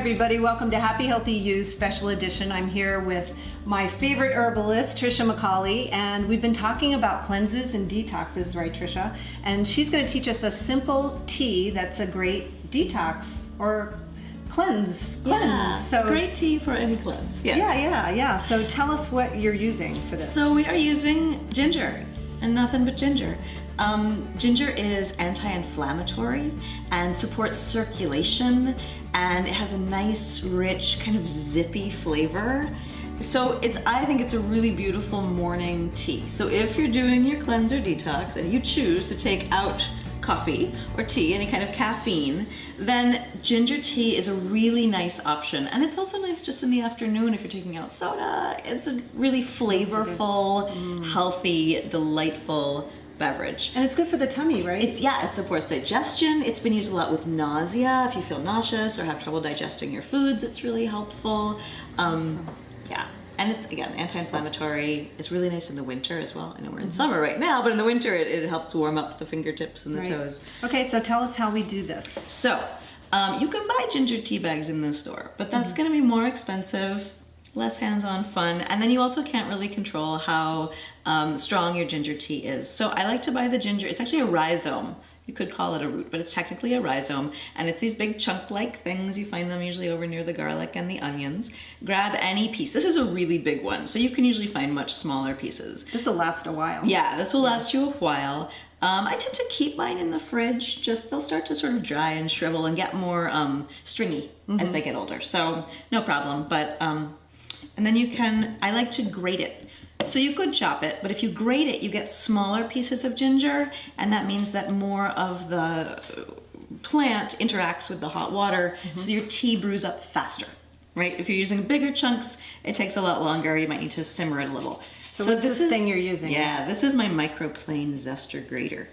everybody, welcome to Happy Healthy You Special Edition. I'm here with my favorite herbalist, Tricia McCauley, and we've been talking about cleanses and detoxes, right Tricia? And she's going to teach us a simple tea that's a great detox or cleanse. Yeah, so great tea for any cleanse. Yes. Yeah. So tell us what you're using for this. So we are using ginger and nothing but ginger. Ginger is anti-inflammatory and supports circulation, and it has a nice, rich, kind of zippy flavor. So I think it's a really beautiful morning tea. So if you're doing your cleanse or detox and you choose to take out coffee or tea, any kind of caffeine, then ginger tea is a really nice option. And it's also nice just in the afternoon if you're taking out soda. It's a really flavorful, healthy, delightful beverage. And it's good for the tummy, right? It supports digestion. It's been used a lot with nausea. If you feel nauseous or have trouble digesting your foods, it's really helpful. Yeah, and it's, again, anti-inflammatory. It's really nice in the winter as well. I know we're in summer right now, but in the winter it helps warm up the fingertips and the toes. Okay, so tell us how we do this. So, you can buy ginger tea bags in the store, but that's going to be more expensive, less hands-on fun, and then you also can't really control how strong your ginger tea is. So I like to buy the ginger. It's actually a rhizome. You could call it a root, but it's technically a rhizome, and it's these big chunk-like things. You find them usually over near the garlic and the onions. Grab any piece. This is a really big one, so you can usually find much smaller pieces. This will last a while. Yeah, this will last you a while. I tend to keep mine in the fridge. They'll start to sort of dry and shrivel and get more stringy as they get older, so no problem. But and then I like to grate it. So you could chop it, but if you grate it, you get smaller pieces of ginger, and that means that more of the plant interacts with the hot water, so your tea brews up faster, right? If you're using bigger chunks, it takes a lot longer. You might need to simmer it a little. So what's this thing you're using? Yeah, this is my microplane zester grater.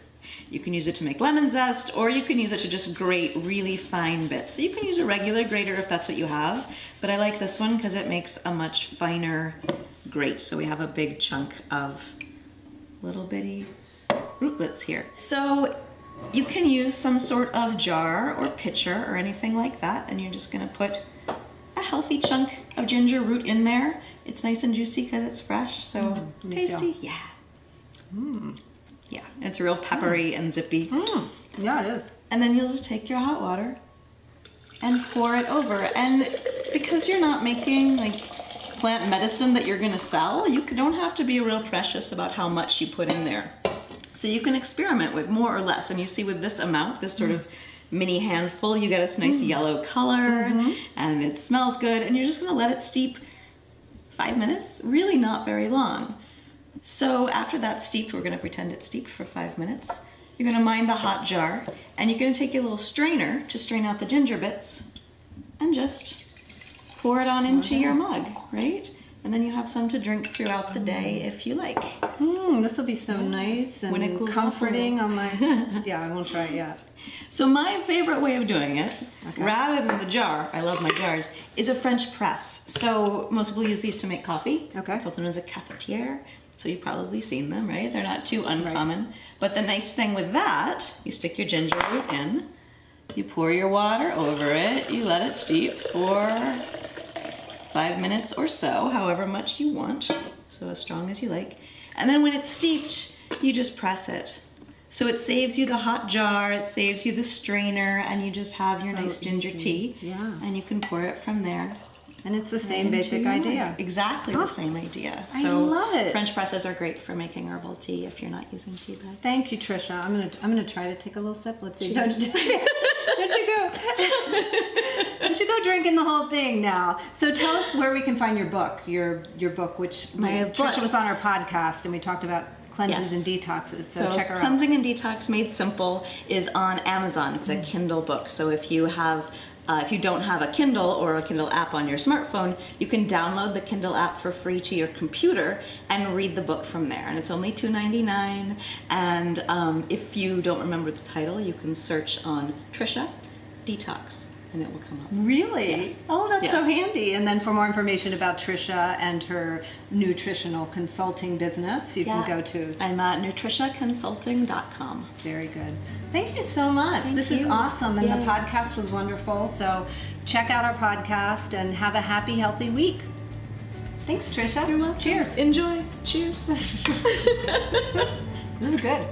You can use it to make lemon zest, or you can use it to just grate really fine bits. So you can use a regular grater if that's what you have, but I like this one because it makes a much finer grate. So we have a big chunk of little bitty rootlets here. So you can use some sort of jar or pitcher or anything like that, and you're just gonna put a healthy chunk of ginger root in there. It's nice and juicy because it's fresh, so tasty. Yeah. Yeah, it's real peppery and zippy. Yeah, it is. And then you'll just take your hot water and pour it over. And because you're not making like plant medicine that you're gonna sell, you don't have to be real precious about how much you put in there. So you can experiment with more or less. And you see with this amount, this sort of mini handful, you get this nice yellow color and it smells good. And you're just gonna let it steep 5 minutes, really not very long. So after that's steeped, we're gonna pretend it's steeped for 5 minutes. You're gonna mind the hot jar, and you're gonna take your little strainer to strain out the ginger bits and just pour it on into your mug, right? And then you have some to drink throughout the day if you like. This will be so nice and comforting on my... Yeah, I won't try it yet. So my favorite way of doing it, rather than the jar, I love my jars, is a French press. So most people use these to make coffee. It's also known as a cafetiere. So you've probably seen them, right? They're not too uncommon. But the nice thing with that, you stick your ginger root in, you pour your water over it, you let it steep for 5 minutes or so, however much you want, so as strong as you like. And then when it's steeped, you just press it. So it saves you the hot jar, it saves you the strainer, and you just have your nice ginger tea. Yeah. And you can pour it from there. And it's the same basic idea. Exactly the same idea. I love it. French presses are great for making herbal tea if you're not using tea bags. Thank you, Tricia. I'm gonna try to take a little sip. Let's see. Don't you go drinking the whole thing now. So tell us where we can find your book. Your book, which Tricia was on our podcast, and we talked about cleanses and detoxes. So check her out. Cleansing and Detox Made Simple is on Amazon. It's a Kindle book. So if you don't have a Kindle or a Kindle app on your smartphone, you can download the Kindle app for free to your computer and read the book from there. And it's only $2.99. And if you don't remember the title, you can search on Tricia Detox and it will come up. Really? Yes. Oh, that's so Yes. handy. And then for more information about Tricia and her nutritional consulting business, you can go to... I'm at nutriciaconsulting.com. Very good. Thank you so much. Thank This is you. awesome, and Yay. the podcast was wonderful. So check out our podcast and have a happy, healthy week. Thanks, Tricia. You're welcome. Cheers. Enjoy. Cheers. This is good.